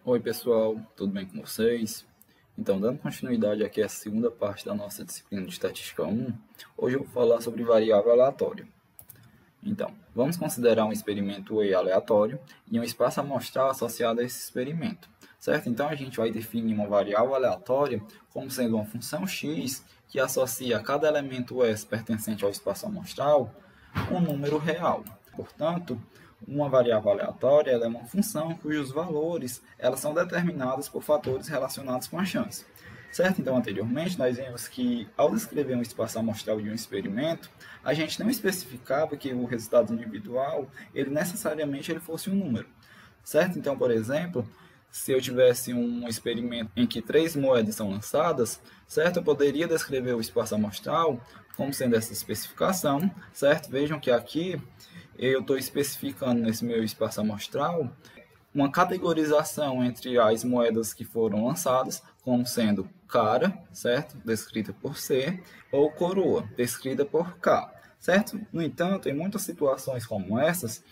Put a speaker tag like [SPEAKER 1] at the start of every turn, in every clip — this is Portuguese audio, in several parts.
[SPEAKER 1] Oi pessoal, tudo bem com vocês? Então, dando continuidade aqui à segunda parte da nossa disciplina de Estatística 1, hoje eu vou falar sobre variável aleatória. Então, vamos considerar um experimento E aleatório e um espaço amostral associado a esse experimento, certo? Então, a gente vai definir uma variável aleatória como sendo uma função x que associa a cada elemento S pertencente ao espaço amostral um número real. Portanto, uma variável aleatória é uma função cujos valores são determinados por fatores relacionados com a chance. Certo? Então, anteriormente, nós vimos que, ao descrever um espaço amostral de um experimento, a gente não especificava que o resultado individual, necessariamente fosse um número. Certo? Então, por exemplo, se eu tivesse um experimento em que 3 moedas são lançadas, certo? Eu poderia descrever o espaço amostral como sendo essa especificação, certo? Vejam que aqui eu estou especificando nesse meu espaço amostral uma categorização entre as moedas que foram lançadas, como sendo cara, certo? Descrita por C, ou coroa, descrita por K, certo? No entanto, em muitas situações como essas,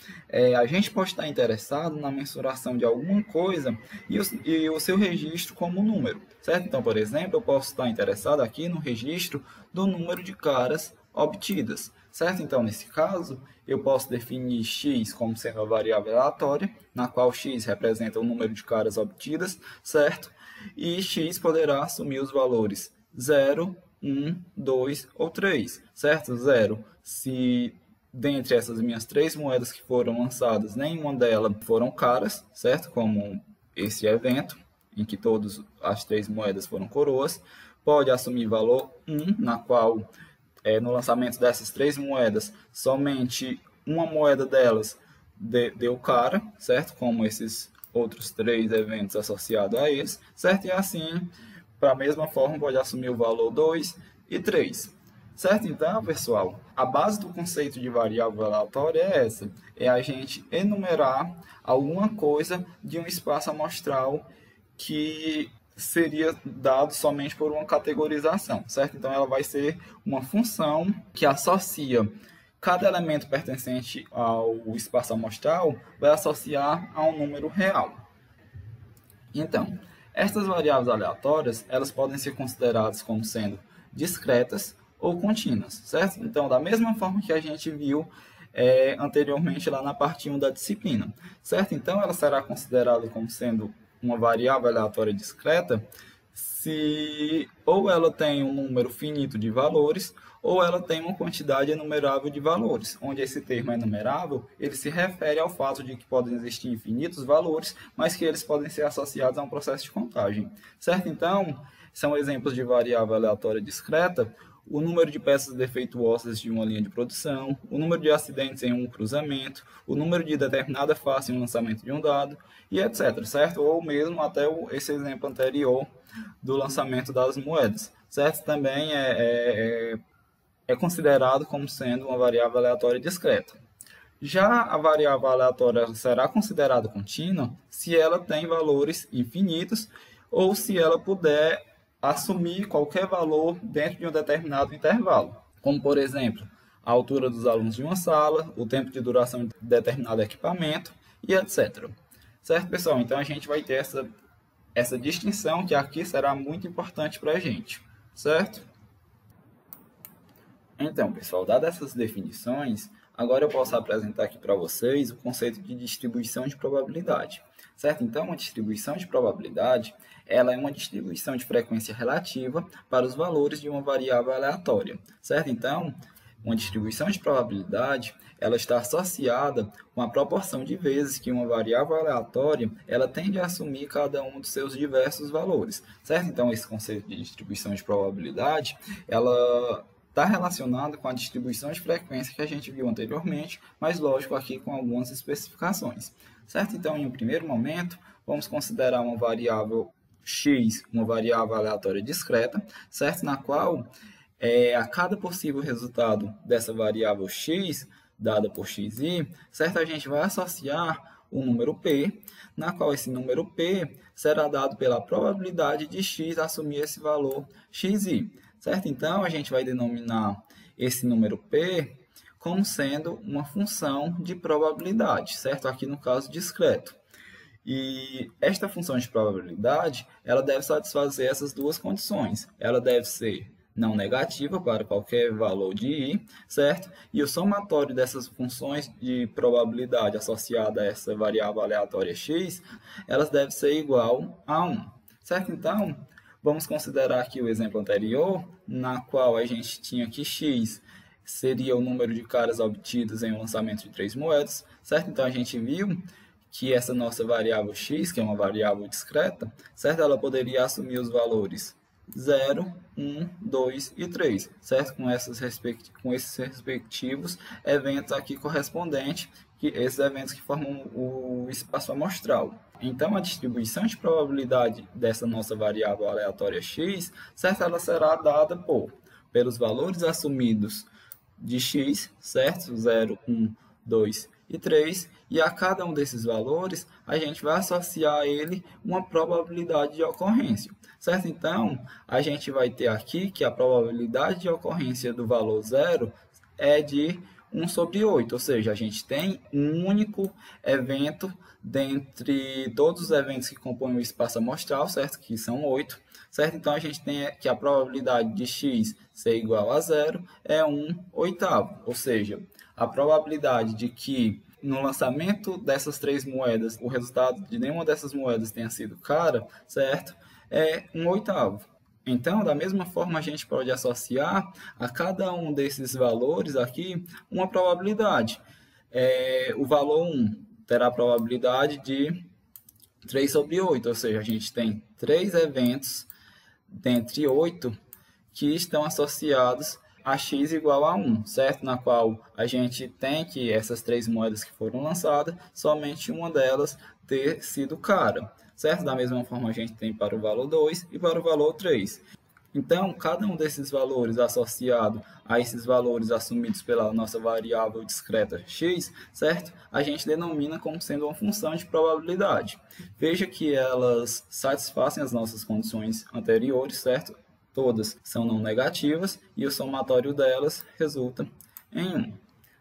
[SPEAKER 1] a gente pode estar interessado na mensuração de alguma coisa e o seu registro como número, certo? Então, por exemplo, eu posso estar interessado aqui no registro do número de caras obtidas, certo? Então, nesse caso, eu posso definir x como sendo uma variável aleatória, na qual x representa o número de caras obtidas, certo? E x poderá assumir os valores 0, 1, 2 ou 3, certo? 0, se dentre essas minhas 3 moedas que foram lançadas, nenhuma delas foram caras, certo? Como esse evento, em que todas as 3 moedas foram coroas. Pode assumir valor 1, na qual no lançamento dessas 3 moedas, somente uma moeda delas deu cara, certo? Como esses outros 3 eventos associados a eles, certo? E assim, para a mesma forma, pode assumir o valor 2 e 3. Certo? Então, pessoal, a base do conceito de variável aleatória é essa. É a gente enumerar alguma coisa de um espaço amostral que seria dado somente por uma categorização, certo? Então, ela vai ser uma função que associa cada elemento pertencente ao espaço amostral, vai associar a um número real. Então, estas variáveis aleatórias, elas podem ser consideradas como sendo discretas ou contínuas, certo? Então, da mesma forma que a gente viu anteriormente lá na parte 1 da disciplina, certo? Então, ela será considerada como sendo uma variável aleatória discreta se ou ela tem um número finito de valores ou ela tem uma quantidade enumerável de valores, onde esse termo enumerável ele se refere ao fato de que podem existir infinitos valores, mas que eles podem ser associados a um processo de contagem, certo? Então, são exemplos de variável aleatória discreta: o número de peças defeituosas de uma linha de produção, o número de acidentes em um cruzamento, o número de determinada face em um lançamento de um dado, e etc, certo? Ou mesmo até esse exemplo anterior do lançamento das moedas, certo? Também é considerado como sendo uma variável aleatória discreta. Já a variável aleatória será considerada contínua se ela tem valores infinitos ou se ela puder assumir qualquer valor dentro de um determinado intervalo, como, por exemplo, a altura dos alunos de uma sala, o tempo de duração de determinado equipamento e etc. Certo, pessoal? Então, a gente vai ter essa distinção que aqui será muito importante para a gente, certo? Então, pessoal, dadas essas definições, agora eu posso apresentar aqui para vocês o conceito de distribuição de probabilidade, certo? Então, uma distribuição de probabilidade, ela é uma distribuição de frequência relativa para os valores de uma variável aleatória, certo? Então, uma distribuição de probabilidade, ela está associada com a proporção de vezes que uma variável aleatória, ela tende a assumir cada um dos seus diversos valores, certo? Então, esse conceito de distribuição de probabilidade, ela está relacionado com a distribuição de frequência que a gente viu anteriormente, mas lógico aqui com algumas especificações, certo? Então, em um primeiro momento, vamos considerar uma variável x, uma variável aleatória discreta, certo? Na qual a cada possível resultado dessa variável x, dada por xi, certo? A gente vai associar o número p, na qual esse número p será dado pela probabilidade de x assumir esse valor xi. Certo? Então, a gente vai denominar esse número P como sendo uma função de probabilidade, certo? Aqui no caso discreto. E esta função de probabilidade, ela deve satisfazer essas duas condições. Ela deve ser não negativa para qualquer valor de i, certo? E o somatório dessas funções de probabilidade associada a essa variável aleatória x, elas devem ser igual a 1, certo? Então, vamos considerar aqui o exemplo anterior, na qual a gente tinha que x seria o número de caras obtidos em um lançamento de 3 moedas, certo? Então, a gente viu que essa nossa variável x, que é uma variável discreta, certo? Ela poderia assumir os valores 0, 1, 2 e 3, certo? Com esses respectivos eventos aqui correspondentes, esses eventos que formam o espaço amostral. Então, a distribuição de probabilidade dessa nossa variável aleatória x, certo? Ela será dada pelos valores assumidos de x, certo? 0, 1, 2 e 3, e a cada um desses valores, a gente vai associar a ele uma probabilidade de ocorrência, certo? Então, a gente vai ter aqui que a probabilidade de ocorrência do valor 0 é de 1 sobre 8, ou seja, a gente tem um único evento dentre todos os eventos que compõem o espaço amostral, certo? Que são 8, certo? Então, a gente tem que a probabilidade de x ser igual a 0 é 1/8, ou seja, a probabilidade de que no lançamento dessas 3 moedas, o resultado de nenhuma dessas moedas tenha sido cara, certo? É 1/8. Então, da mesma forma, a gente pode associar a cada um desses valores aqui uma probabilidade. O valor 1 terá a probabilidade de 3 sobre 8, ou seja, a gente tem 3 eventos dentre 8 que estão associados a x igual a 1, certo? Na qual a gente tem que essas 3 moedas que foram lançadas, somente uma delas ter sido cara, certo? Da mesma forma, a gente tem para o valor 2 e para o valor 3. Então, cada um desses valores associado a esses valores assumidos pela nossa variável discreta x, certo? A gente denomina como sendo uma função de probabilidade. Veja que elas satisfazem as nossas condições anteriores, certo? Todas são não negativas e o somatório delas resulta em 1.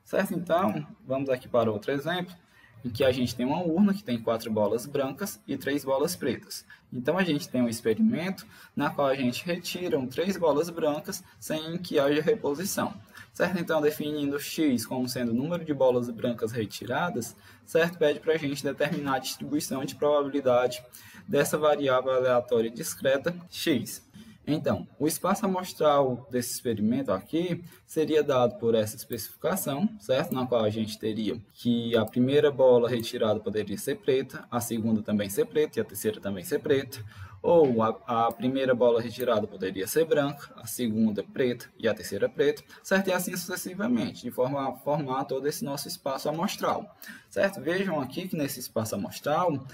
[SPEAKER 1] Certo? Então, vamos aqui para outro exemplo, em que a gente tem uma urna que tem 4 bolas brancas e 3 bolas pretas. Então, a gente tem um experimento na qual a gente retira 3 bolas brancas sem que haja reposição. Certo? Então, definindo x como sendo o número de bolas brancas retiradas, certo? Pede para a gente determinar a distribuição de probabilidade dessa variável aleatória discreta x. Então, o espaço amostral desse experimento aqui seria dado por essa especificação, certo? Na qual a gente teria que a primeira bola retirada poderia ser preta, a segunda também ser preta e a terceira também ser preta. Ou a primeira bola retirada poderia ser branca, a segunda preta e a terceira preta, certo? E assim sucessivamente, de forma a formar todo esse nosso espaço amostral, certo? Vejam aqui que nesse espaço amostral,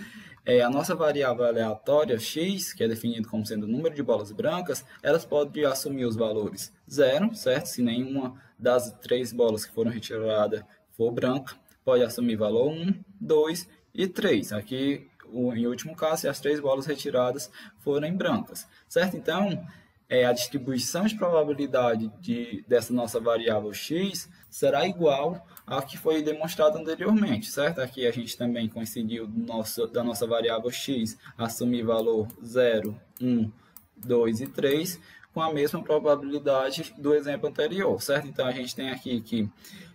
[SPEAKER 1] a nossa variável aleatória x, que é definido como sendo o número de bolas brancas, elas podem assumir os valores 0, certo? Se nenhuma das 3 bolas que foram retiradas for branca, pode assumir valor 1, 2 e 3. Aqui, em último caso, se as 3 bolas retiradas forem brancas, certo? Então, a distribuição de probabilidade dessa nossa variável x será igual ao que foi demonstrado anteriormente, certo? Aqui a gente também coincidiu da nossa variável x assumir valor 0, 1, 2 e 3 com a mesma probabilidade do exemplo anterior, certo? Então, a gente tem aqui que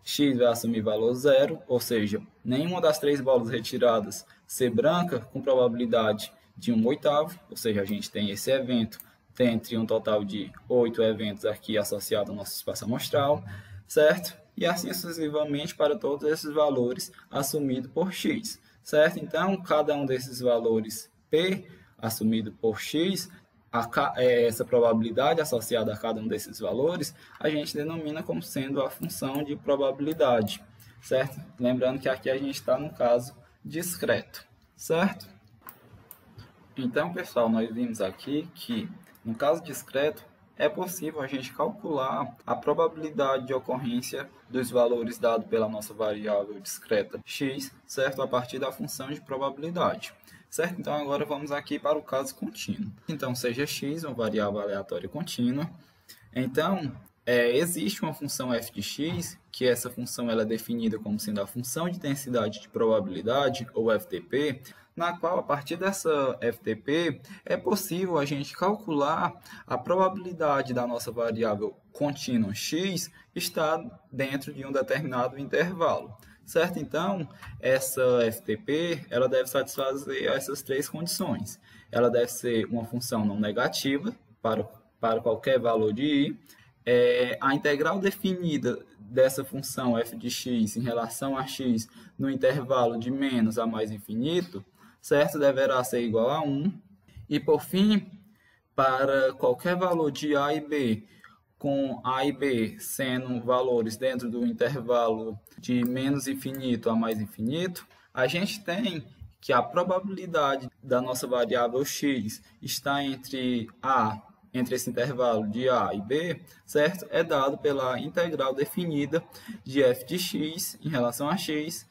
[SPEAKER 1] x vai assumir valor 0, ou seja, nenhuma das 3 bolas retiradas ser branca com probabilidade de 1/8, ou seja, a gente tem esse evento dentre um total de 8 eventos aqui associados ao nosso espaço amostral, certo? E assim sucessivamente para todos esses valores assumidos por x, certo? Então, cada um desses valores p assumido por x, essa probabilidade associada a cada um desses valores, a gente denomina como sendo a função de probabilidade, certo? Lembrando que aqui a gente está no caso discreto, certo? Então, pessoal, nós vimos aqui que no caso discreto, é possível a gente calcular a probabilidade de ocorrência dos valores dados pela nossa variável discreta x, certo? A partir da função de probabilidade, certo? Então, agora vamos aqui para o caso contínuo. Então, seja x uma variável aleatória contínua. Então, existe uma função f de x, que essa função ela é definida como sendo a função de densidade de probabilidade, ou FDP, na qual, a partir dessa FTP, é possível a gente calcular a probabilidade da nossa variável contínua x estar dentro de um determinado intervalo. Certo? Então, essa FTP ela deve satisfazer essas três condições. Ela deve ser uma função não negativa para qualquer valor de i. A integral definida dessa função f de x em relação a x no intervalo de menos a mais infinito, certo? Deverá ser igual a 1. E, por fim, para qualquer valor de a e b, com a e b sendo valores dentro do intervalo de menos infinito a mais infinito, a gente tem que a probabilidade da nossa variável x estar entre esse intervalo de a e b, certo? É dado pela integral definida de f de x em relação a x,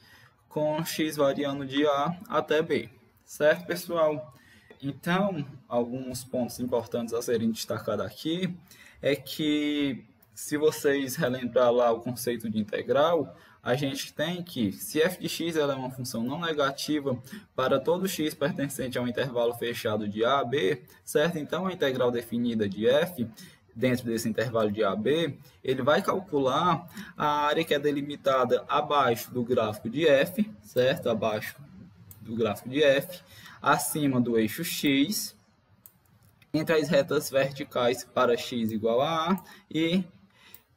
[SPEAKER 1] com x variando de a até b. Certo, pessoal? Então, alguns pontos importantes a serem destacados aqui é que, se vocês relembrar lá o conceito de integral, a gente tem que, se f de x ela é uma função não negativa para todo x pertencente a um intervalo fechado de a a b, certo? Então, a integral definida de f, dentro desse intervalo de a a b, ele vai calcular a área que é delimitada abaixo do gráfico de f, certo? Abaixo do gráfico de f, acima do eixo x, entre as retas verticais para x igual a e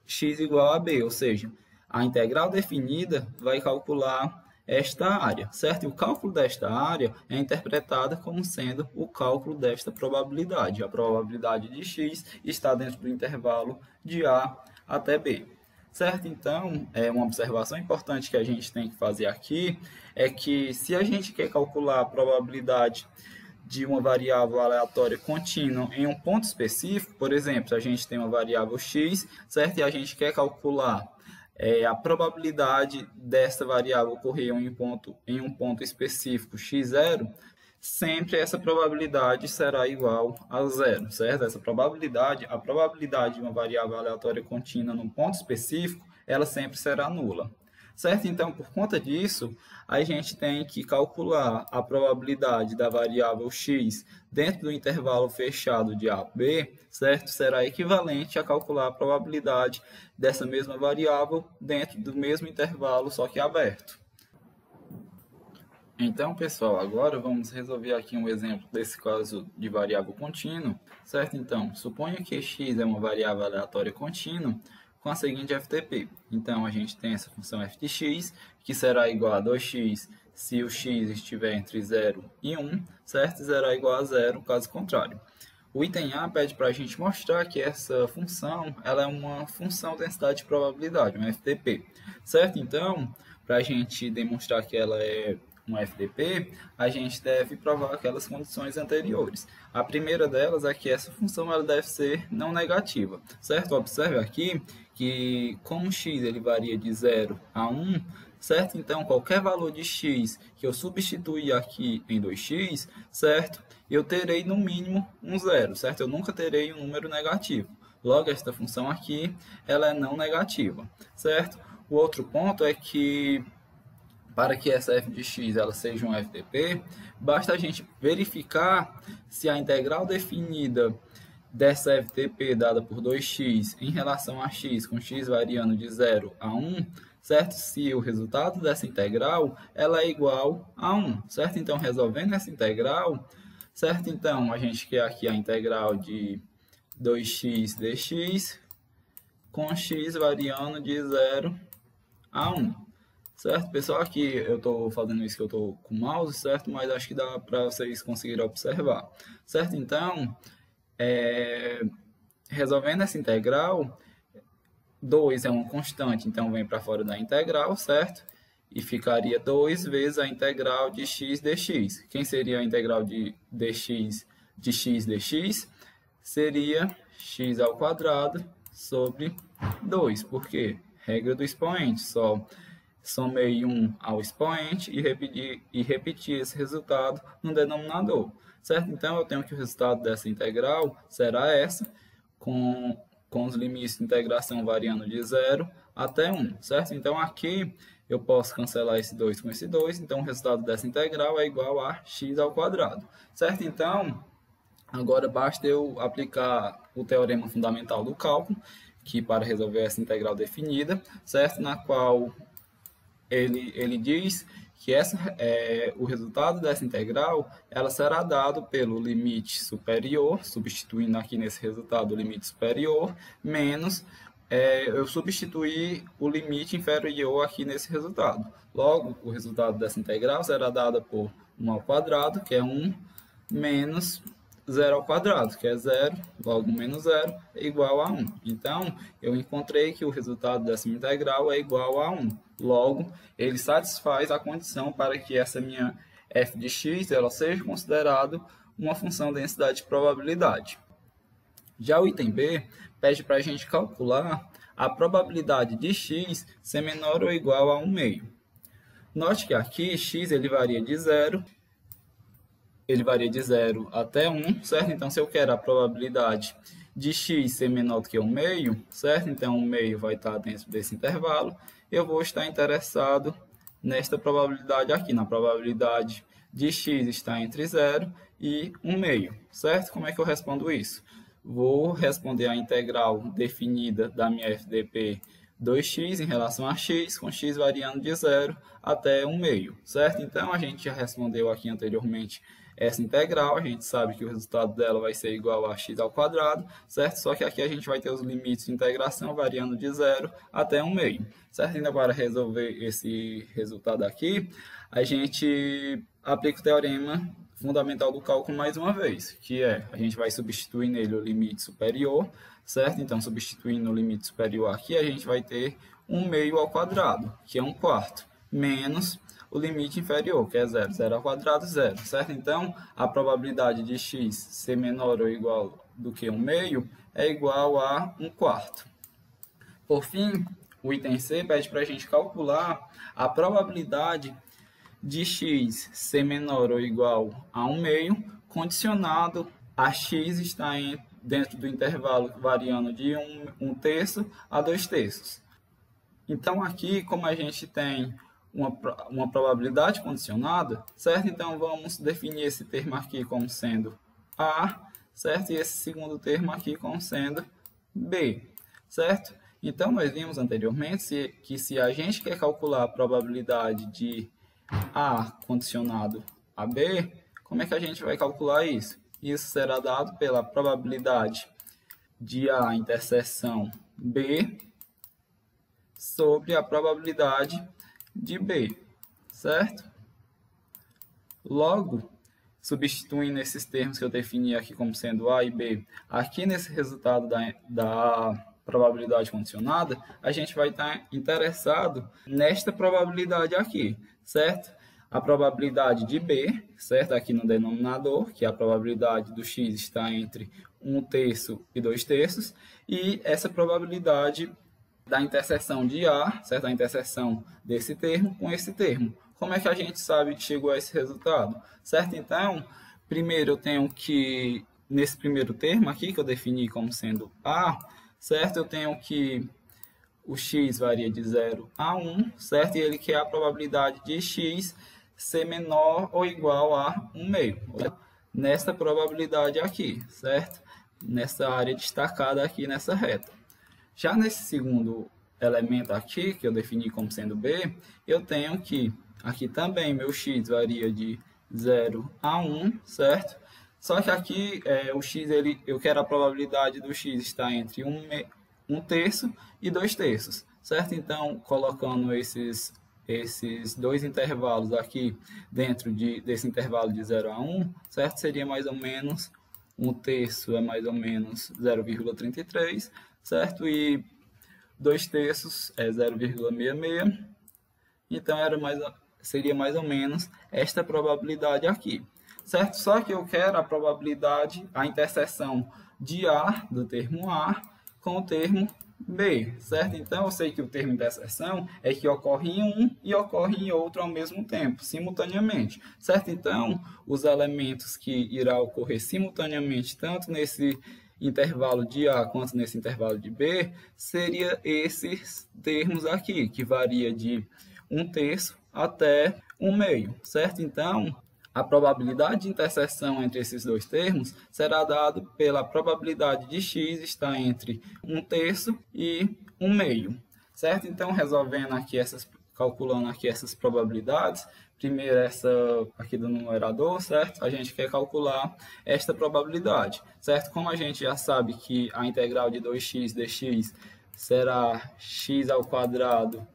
[SPEAKER 1] x igual a b, ou seja, a integral definida vai calcular esta área, certo? E o cálculo desta área é interpretada como sendo o cálculo desta probabilidade. A probabilidade de x está dentro do intervalo de a até b. Certo? Então, uma observação importante que a gente tem que fazer aqui é que, se a gente quer calcular a probabilidade de uma variável aleatória contínua em um ponto específico, por exemplo, se a gente tem uma variável x, certo? E a gente quer calcular a probabilidade dessa variável ocorrer em um ponto específico x0, sempre essa probabilidade será igual a zero, certo? A probabilidade de uma variável aleatória contínua num ponto específico, ela sempre será nula. Certo? Então, por conta disso, a gente tem que calcular a probabilidade da variável x dentro do intervalo fechado de a a b, certo? Será equivalente a calcular a probabilidade dessa mesma variável dentro do mesmo intervalo, só que aberto. Então, pessoal, agora vamos resolver aqui um exemplo desse caso de variável contínua, certo? Então, suponha que x é uma variável aleatória contínua com a seguinte FTP. Então, a gente tem essa função f de x, que será igual a 2x se o x estiver entre 0 e 1, certo? E será igual a 0, caso contrário. O item A pede para a gente mostrar que essa função ela é uma função densidade de probabilidade, uma FTP, certo? Então, para a gente demonstrar que ela é um FTP, a gente deve provar aquelas condições anteriores. A primeira delas é que essa função ela deve ser não negativa, certo? Observe aqui que, como x ele varia de 0 a 1, certo? Então, qualquer valor de x que eu substituir aqui em 2x, certo? Eu terei no mínimo um zero, certo? Eu nunca terei um número negativo. Logo, esta função aqui ela é não negativa, certo? O outro ponto é que, para que essa f de x ela seja um FTP, basta a gente verificar se a integral definida dessa FTP dada por 2x em relação a x, com x variando de 0 a 1, certo? Se o resultado dessa integral ela é igual a 1, certo? Então, resolvendo essa integral, certo? Então, a gente quer aqui a integral de 2x dx com x variando de 0 a 1. Certo, pessoal? Aqui eu estou fazendo isso que eu estou com o mouse, certo? Mas acho que dá para vocês conseguirem observar. Certo? Então, resolvendo essa integral, 2 é uma constante, então vem para fora da integral, certo? E ficaria 2 vezes a integral de x dx. Quem seria a integral de x dx? Seria x ao quadrado sobre 2. Por quê? Regra do expoente, só somei 1 ao expoente e repetir esse resultado no denominador, certo? Então, eu tenho que o resultado dessa integral será essa, com os limites de integração variando de 0 até 1, certo? Então, aqui eu posso cancelar esse 2 com esse 2, então o resultado dessa integral é igual a x ao quadrado, certo? Então, agora basta eu aplicar o teorema fundamental do cálculo, que para resolver essa integral definida, certo? Na qual ele diz que o resultado dessa integral ela será dado pelo limite superior, substituindo aqui nesse resultado o limite superior, menos eu substituir o limite inferior aqui nesse resultado. Logo, o resultado dessa integral será dado por 1 ao quadrado, que é 1, menos 0 ao quadrado, que é 0, logo menos 0 é igual a 1. Então, eu encontrei que o resultado dessa integral é igual a 1. Logo, ele satisfaz a condição para que essa minha f de x ela seja considerada uma função de densidade de probabilidade. Já o item B pede para a gente calcular a probabilidade de x ser menor ou igual a 1 meio. Note que aqui x ele varia de 0 até 1, certo? Então, se eu quero a probabilidade de x ser menor do que 1 meio, certo? Então, 1 meio vai estar dentro desse intervalo. Eu vou estar interessado nesta probabilidade aqui, na probabilidade de x estar entre 0 e 1 meio, certo? Como é que eu respondo isso? Vou responder a integral definida da minha FDP 2x em relação a x, com x variando de 0 até 1 meio, certo? Então, a gente já respondeu aqui anteriormente essa integral, a gente sabe que o resultado dela vai ser igual a x ao quadrado, certo? Só que aqui a gente vai ter os limites de integração variando de 0 até 1 meio, certo? Ainda para resolver esse resultado aqui, a gente aplica o teorema fundamental do cálculo mais uma vez, que a gente vai substituir nele o limite superior, certo? Então, substituindo o limite superior aqui, a gente vai ter 1 meio ao quadrado, que é 1 quarto, menos o limite inferior, que é 0. 0 ao quadrado, 0, certo? Então, a probabilidade de x ser menor ou igual do que 1 meio é igual a 1 quarto. Por fim, o item C pede para a gente calcular a probabilidade de x ser menor ou igual a 1 meio, condicionado a x estar dentro do intervalo variando de 1 terço a 2 terços. Então, aqui, como a gente tem uma probabilidade condicionada, certo? Então, vamos definir esse termo aqui como sendo A, certo? E esse segundo termo aqui como sendo B, certo? Então, nós vimos anteriormente que se a gente quer calcular a probabilidade de A condicionado a B, como é que a gente vai calcular isso? Isso será dado pela probabilidade de A interseção B sobre a probabilidade de B, certo? Logo, substituindo esses termos que eu defini aqui como sendo A e B, aqui nesse resultado da probabilidade condicionada, a gente vai estar interessado nesta probabilidade aqui, certo? A probabilidade de B, certo? Aqui no denominador, que é a probabilidade do x estar entre 1 terço e 2 terços, e essa probabilidade da interseção de A, certo? A interseção desse termo com esse termo. Como é que a gente sabe que chegou a esse resultado? Certo? Então, primeiro eu tenho que, nesse primeiro termo aqui, que eu defini como sendo A, certo? Eu tenho que o x varia de 0 a 1, certo? E ele quer a probabilidade de x ser menor ou igual a 1 meio. Nessa probabilidade aqui, certo? Nessa área destacada aqui nessa reta. Já nesse segundo elemento aqui, que eu defini como sendo B, eu tenho que aqui também meu x varia de 0 a 1, certo? Só que aqui o x, eu quero a probabilidade do x estar entre 1 terço e 2 terços, certo? Então, colocando esses dois intervalos aqui dentro desse intervalo de 0 a 1, certo? Seria mais ou menos 1 terço é mais ou menos 0,33, certo? E 2 terços é 0,66. Então, seria mais ou menos esta probabilidade aqui, certo? Só que eu quero a probabilidade, a interseção de A, do termo A, com o termo B, certo? Então, eu sei que o termo interseção é que ocorre em um e ocorre em outro ao mesmo tempo, simultaneamente, certo? Então, os elementos que irá ocorrer simultaneamente, tanto nesse intervalo de A quanto nesse intervalo de B, seria esses termos aqui, que varia de 1 terço até 1 meio, certo? Então, a probabilidade de interseção entre esses dois termos será dada pela probabilidade de x estar entre 1 terço e 1 meio, certo? Então, calculando aqui essas probabilidades, primeiro essa aqui do numerador, certo? A gente quer calcular esta probabilidade, certo? Como a gente já sabe que a integral de 2x dx será x ao quadrado,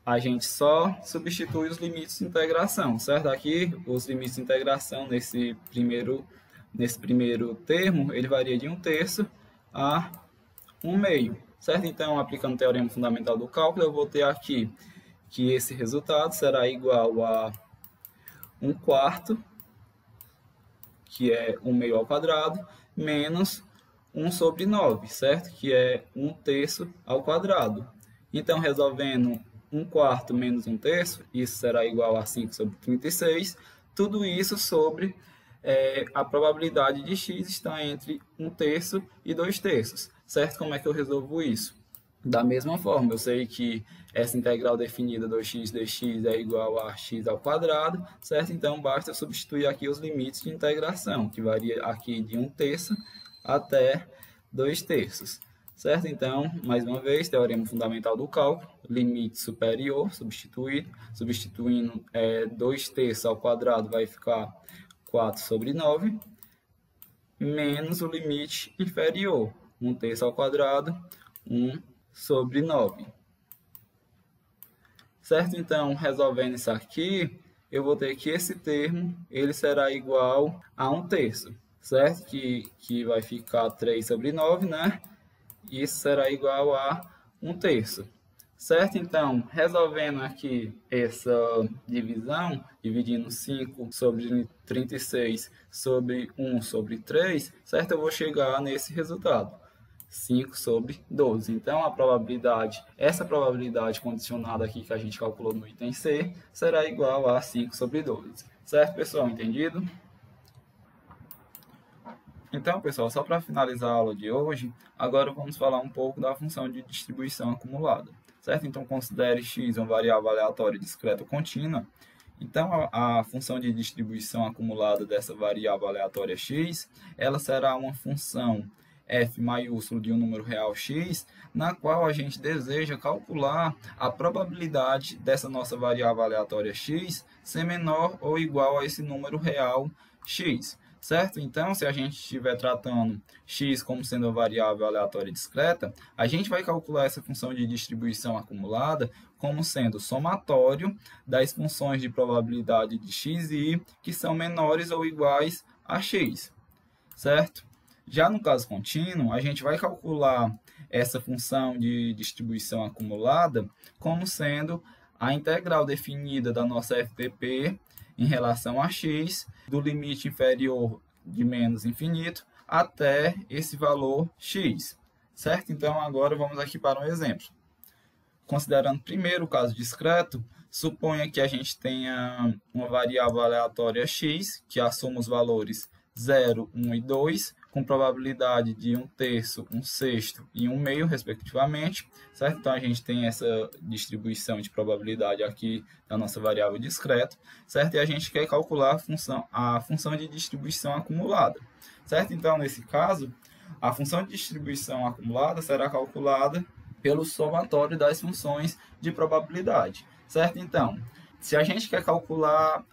[SPEAKER 1] a gente só substitui os limites de integração, certo? Aqui, os limites de integração nesse primeiro termo, ele varia de 1 terço a 1 meio, certo? Então, aplicando o teorema fundamental do cálculo, eu vou ter aqui que esse resultado será igual a 1 quarto, que é 1 meio ao quadrado, menos 1 sobre 9, certo? Que é 1 terço ao quadrado. Então, resolvendo 1 quarto menos 1 terço, isso será igual a 5 sobre 36. Tudo isso sobre a probabilidade de x estar entre 1 terço e 2 terços, certo? Como é que eu resolvo isso? Da mesma forma, eu sei que essa integral definida 2x dx é igual a x ao quadrado, certo? Então, basta substituir aqui os limites de integração, que varia aqui de 1 terço até 2 terços. Certo? Então, mais uma vez, teorema fundamental do cálculo, limite superior, substituindo 2 terços ao quadrado vai ficar 4 sobre 9, menos o limite inferior, 1 terço ao quadrado, 1 sobre 9. Certo? Então, resolvendo isso aqui, eu vou ter que esse termo ele será igual a 1 terço, certo? Que vai ficar 3 sobre 9, né? Isso será igual a 1 terço, certo? Então, resolvendo aqui essa divisão, dividindo 5 sobre 36 sobre 1 sobre 3, certo? Eu vou chegar nesse resultado, 5 sobre 12. Então, essa probabilidade condicionada aqui que a gente calculou no item C, será igual a 5 sobre 12. Certo, pessoal? Entendido? Então, pessoal, só para finalizar a aula de hoje, agora vamos falar um pouco da função de distribuição acumulada, certo? Então, considere x uma variável aleatória discreta contínua. Então, a função de distribuição acumulada dessa variável aleatória x, ela será uma função f maiúsculo de um número real x, na qual a gente deseja calcular a probabilidade dessa nossa variável aleatória x ser menor ou igual a esse número real x. Certo? Então, se a gente estiver tratando x como sendo uma variável aleatória discreta, a gente vai calcular essa função de distribuição acumulada como sendo somatório das funções de probabilidade de x e y que são menores ou iguais a x. Certo? Já no caso contínuo, a gente vai calcular essa função de distribuição acumulada como sendo a integral definida da nossa FPP em relação a x, do limite inferior de menos infinito até esse valor x, certo? Então, agora vamos aqui para um exemplo. Considerando primeiro o caso discreto, suponha que a gente tenha uma variável aleatória x, que assuma os valores 0, 1 e 2, com probabilidade de 1 terço, 1 sexto e 1 meio, respectivamente, certo? Então, a gente tem essa distribuição de probabilidade aqui da nossa variável discreta, certo? E a gente quer calcular a função de distribuição acumulada, certo? Então, nesse caso, a função de distribuição acumulada será calculada pelo somatório das funções de probabilidade, certo? Então, se a gente quer calcular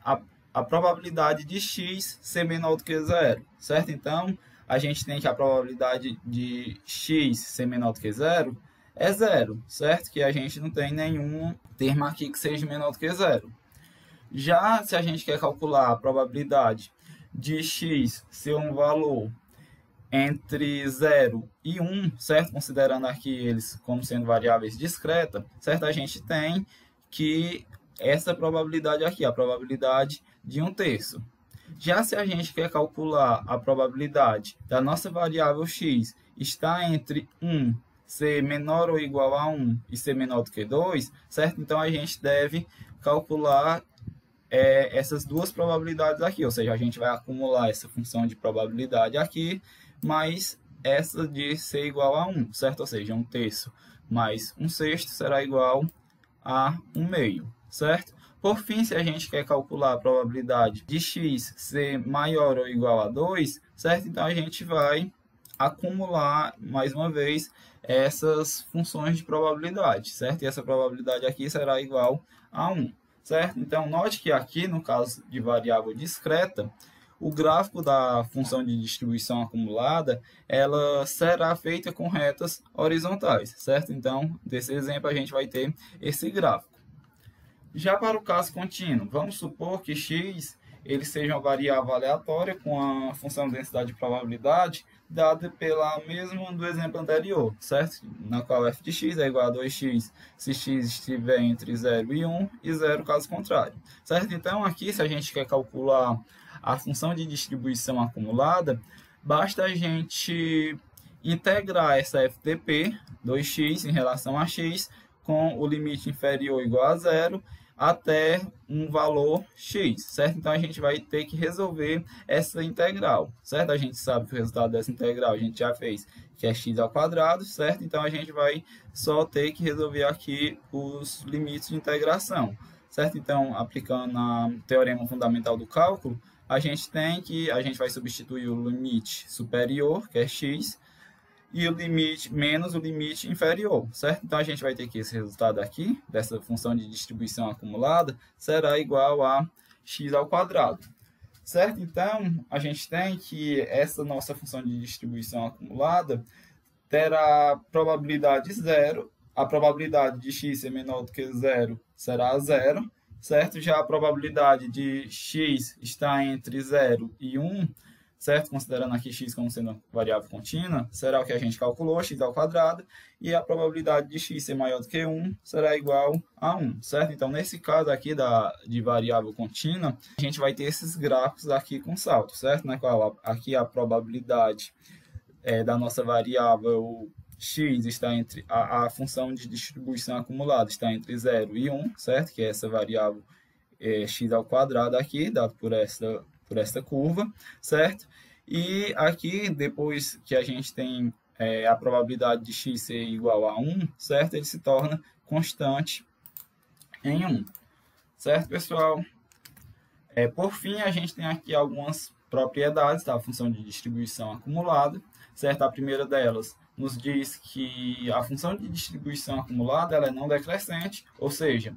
[SPEAKER 1] a probabilidade de x ser menor do que 0, certo? Então, a gente tem que a probabilidade de x ser menor do que 0 é 0, certo? Que a gente não tem nenhum termo aqui que seja menor do que 0. Já se a gente quer calcular a probabilidade de x ser um valor entre 0 e 1, certo? Considerando aqui eles como sendo variáveis discretas, certo? A gente tem que essa probabilidade aqui, a probabilidade de 1 terço. Já se a gente quer calcular a probabilidade da nossa variável x estar entre 1 ser menor ou igual a 1 e ser menor do que 2, certo? Então, a gente deve calcular essas duas probabilidades aqui, ou seja, a gente vai acumular essa função de probabilidade aqui, mais essa de ser igual a 1, certo? Ou seja, 1 terço mais 1 sexto será igual a 1/2, certo? Por fim, se a gente quer calcular a probabilidade de x ser maior ou igual a 2, certo? Então, a gente vai acumular, mais uma vez, essas funções de probabilidade, certo? E essa probabilidade aqui será igual a 1, certo? Então, note que aqui, no caso de variável discreta, o gráfico da função de distribuição acumulada, ela será feita com retas horizontais, certo? Então, desse exemplo, a gente vai ter esse gráfico. Já para o caso contínuo, vamos supor que x ele seja uma variável aleatória com a função de densidade de probabilidade dada pela mesma do exemplo anterior, certo? Na qual f de x é igual a 2x se x estiver entre 0 e 1 e 0 caso contrário, certo? Então, aqui, se a gente quer calcular a função de distribuição acumulada, basta a gente integrar essa FDP, 2x em relação a x, com o limite inferior ou igual a 0, até um valor x, certo? Então, a gente vai ter que resolver essa integral, certo? A gente sabe que o resultado dessa integral a gente já fez, que é x ao quadrado, certo? Então, a gente vai só ter que resolver aqui os limites de integração, certo? Então, aplicando o teorema fundamental do cálculo, a gente vai substituir o limite superior, que é x, e o limite menos o limite inferior, certo? Então, a gente vai ter que esse resultado aqui, dessa função de distribuição acumulada, será igual a x ao quadrado, certo? Então, a gente tem que essa nossa função de distribuição acumulada terá probabilidade 0, a probabilidade de x ser menor do que 0 será 0, certo? Já a probabilidade de x estar entre 0 e 1, certo? Considerando aqui x como sendo variável contínua, será o que a gente calculou, x ao quadrado, e a probabilidade de x ser maior do que 1 será igual a 1, certo? Então, nesse caso aqui de variável contínua, a gente vai ter esses gráficos aqui com salto, certo? Na qual aqui a probabilidade da nossa variável x está entre a função de distribuição acumulada está entre 0 e 1, certo? Que é essa variável x ao quadrado aqui, dado por esta curva, certo? E aqui, depois que a gente tem a probabilidade de x ser igual a 1, certo? Ele se torna constante em 1, certo, pessoal? Por fim, a gente tem aqui algumas propriedades da função de distribuição acumulada, certo? A primeira delas nos diz que a função de distribuição acumulada ela é não decrescente, ou seja,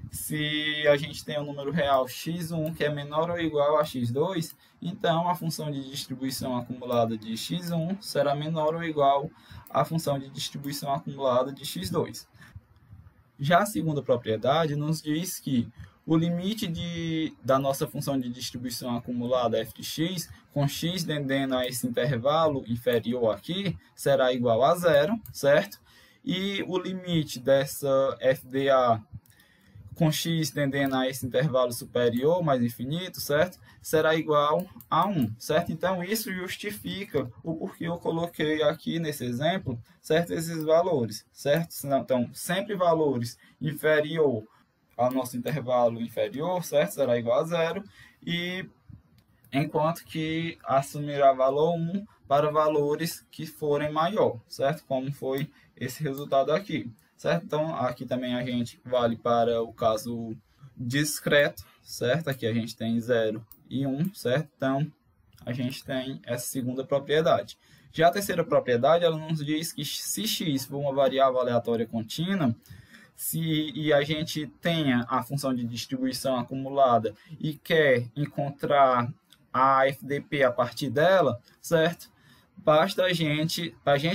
[SPEAKER 1] se a gente tem um número real x1 que é menor ou igual a x2, então a função de distribuição acumulada de x1 será menor ou igual à função de distribuição acumulada de x2. Já a segunda propriedade nos diz que o limite da nossa função de distribuição acumulada f de x, com x tendendo a esse intervalo inferior aqui, será igual a 0, certo? E o limite dessa fda com x tendendo a esse intervalo superior, mais infinito, certo? Será igual a 1, certo? Então, isso justifica o porquê eu coloquei aqui nesse exemplo, certo? Esses valores, certo? Então, sempre valores inferior ao nosso intervalo inferior, certo? Será igual a 0, e enquanto que assumirá valor 1 para valores que forem maior, certo? Como foi esse resultado aqui, certo? Então, aqui também a gente vale para o caso discreto, certo? Aqui a gente tem 0 e 1, certo? Então, a gente tem essa segunda propriedade. Já a terceira propriedade, ela nos diz que se x for uma variável aleatória contínua, e a gente tenha a função de distribuição acumulada e quer encontrar a FDP a partir dela, certo? Basta a gente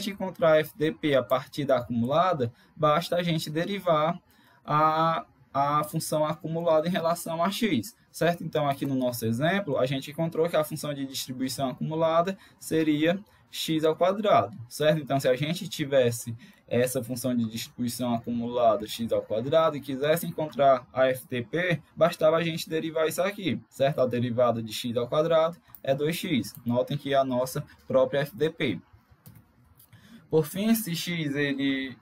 [SPEAKER 1] encontrar a FDP a partir da acumulada, basta a gente derivar a função acumulada em relação a x, certo? Então, aqui no nosso exemplo, a gente encontrou que a função de distribuição acumulada seria x ao quadrado, certo? Então, se a gente tivesse essa função de distribuição acumulada x ao quadrado e quisesse encontrar a FTP, bastava a gente derivar isso aqui, certo? A derivada de x ao quadrado é 2x. Notem que é a nossa própria FDP. Por fim, se x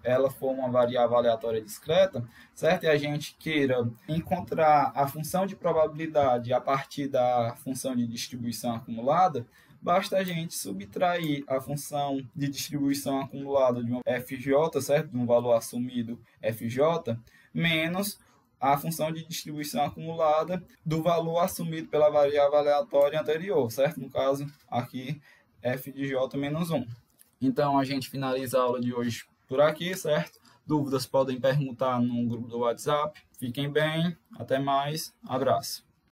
[SPEAKER 1] ela for uma variável aleatória discreta, certo? E a gente queira encontrar a função de probabilidade a partir da função de distribuição acumulada, basta a gente subtrair a função de distribuição acumulada de uma FJ, certo? De um valor assumido FJ,
[SPEAKER 2] menos a função de distribuição acumulada do valor assumido pela variável aleatória anterior, certo? No caso, aqui, f de j menos 1.
[SPEAKER 1] Então, a gente finaliza a aula de hoje por aqui, certo? Dúvidas podem perguntar no grupo do WhatsApp. Fiquem bem, até mais, abraço.